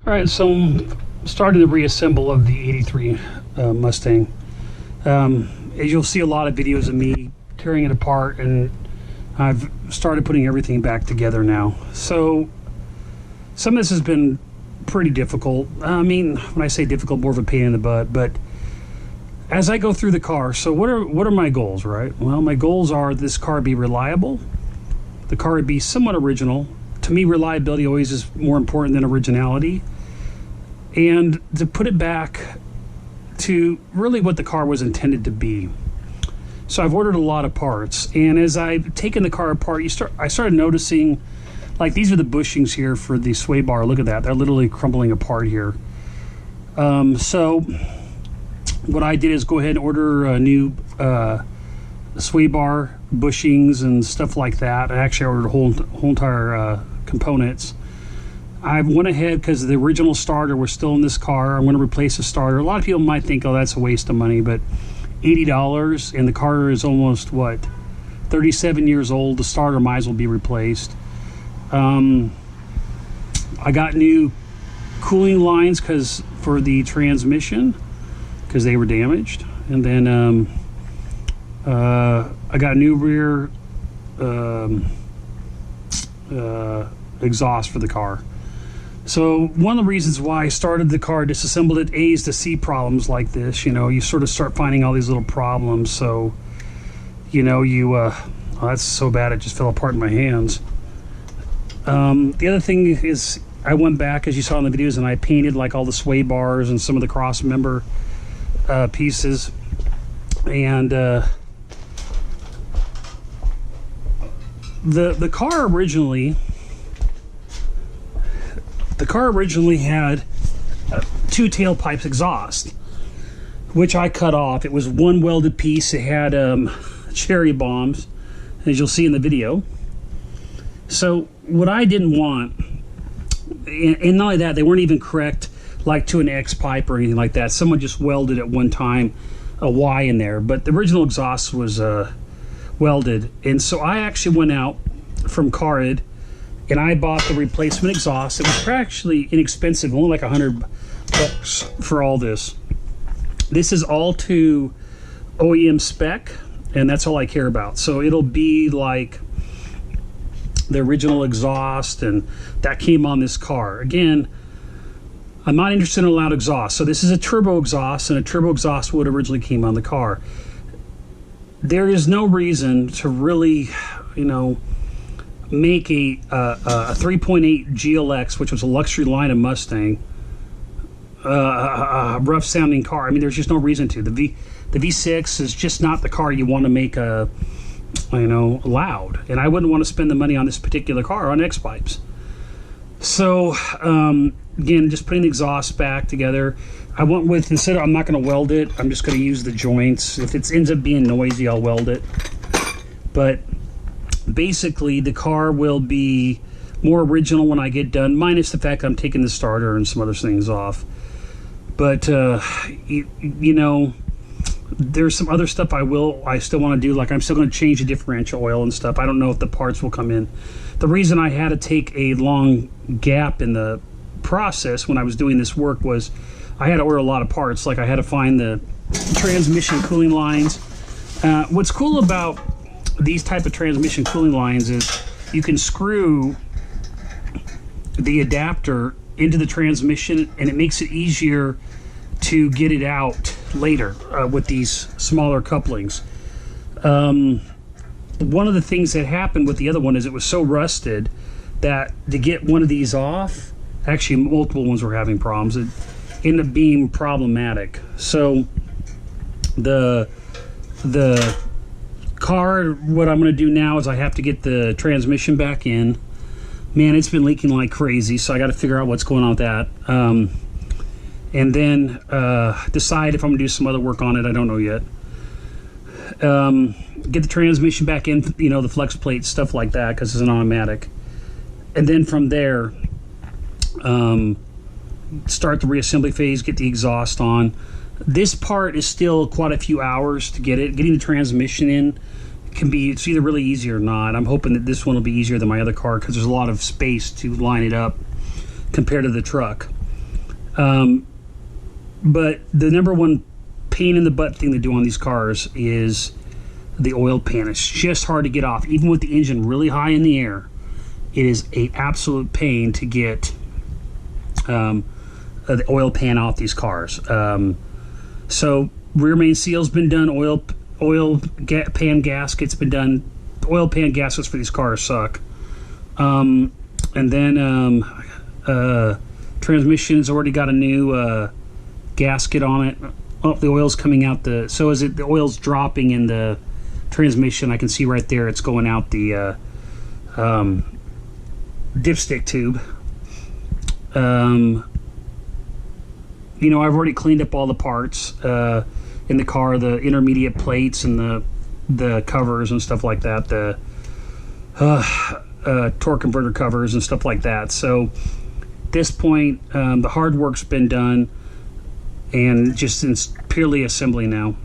All right, so I'm starting the reassemble of the 83 Mustang. As you'll see a lot of videos of me tearing it apart, and I've started putting everything back together now. So some of this has been pretty difficult. I mean, when I say difficult, more of a pain in the butt, but as I go through the car, so what are my goals, right? Well, my goals are this car be reliable, the car would be somewhat original. To me, reliability always is more important than originality. And to put it back to really what the car was intended to be. So I've ordered a lot of parts, and as I've taken the car apart, I started noticing, like, these are the bushings here for the sway bar. Look at that, they're literally crumbling apart here. So what I did is go ahead and order a new sway bar bushings and stuff like that. I actually ordered whole entire components. I went ahead because the original starter was still in this car. I'm going to replace the starter. A lot of people might think, oh, that's a waste of money, but $80, and the car is almost, what, 37 years old. The starter might as well be replaced. I got new cooling lines for the transmission because they were damaged. And then I got a new rear exhaust for the car. So one of the reasons why I started the car, disassembled it, is to see problems like this. You know, you sort of start finding all these little problems. So, you know, oh, that's so bad it just fell apart in my hands. The other thing is I went back, as you saw in the videos, and I painted like all the sway bars and some of the cross member pieces. And the car originally had two tailpipes exhaust, which I cut off. It was one welded piece. It had cherry bombs, as you'll see in the video. So what I didn't want, and not only that, they weren't even correct, like to an X pipe or anything like that. Someone just welded at one time a Y in there, but the original exhaust was welded. And so I actually went out from Carid and I bought the replacement exhaust. It was actually inexpensive, only like $100 for all this. This is all to OEM spec, and that's all I care about. So it'll be like the original exhaust, and that came on this car. Again, I'm not interested in a loud exhaust. So this is a turbo exhaust, and a turbo exhaust would originally came on the car. There is no reason to really, you know, make a 3.8 GLX, which was a luxury line of Mustang, a rough sounding car. I mean, there's just no reason to. The V6 is just not the car you want to make loud. And I wouldn't want to spend the money on this particular car on X pipes. So again, just putting the exhaust back together. I went with, instead of, I'm not going to weld it, I'm just going to use the joints. If it ends up being noisy, I'll weld it. But basically, the car will be more original when I get done, minus the fact I'm taking the starter and some other things off. But you know, there's some other stuff I still want to do. Like, I'm still going to change the differential oil and stuff. I don't know if the parts will come in. The reason I had to take a long gap in the process when I was doing this work was I had to order a lot of parts. Like, I had to find the transmission cooling lines. What's cool about these type of transmission cooling lines is you can screw the adapter into the transmission, and it makes it easier to get it out later with these smaller couplings. One of the things that happened with the other one is it was so rusted that to get one of these off, actually multiple ones were having problems. It ended up being problematic. So the car, what I'm going to do now is I have to get the transmission back in. Man, it's been leaking like crazy, so I got to figure out what's going on with that. And then decide if I'm going to do some other work on it. I don't know yet. Get the transmission back in, you know, the flex plate, stuff like that, because it's an automatic. And then from there, start the reassembly phase, get the exhaust on. This part is still quite a few hours to get it. Getting the transmission in it's either really easy or not. I'm hoping that this one will be easier than my other car because there's a lot of space to line it up compared to the truck. But the number one pain in the butt thing to do on these cars is the oil pan. It's just hard to get off, even with the engine really high in the air. It is an absolute pain to get the oil pan off these cars. So rear main seal's been done. Pan gasket's been done. Oil pan gaskets for these cars suck. And then transmission's already got a new gasket on it. Oh, the oil's coming out so is it the oil's dropping in the transmission. I can see right there it's going out the dipstick tube. You know, I've already cleaned up all the parts in the car, the intermediate plates and the covers and stuff like that, the torque converter covers and stuff like that. So at this point, the hard work's been done, and just it's purely assembly now.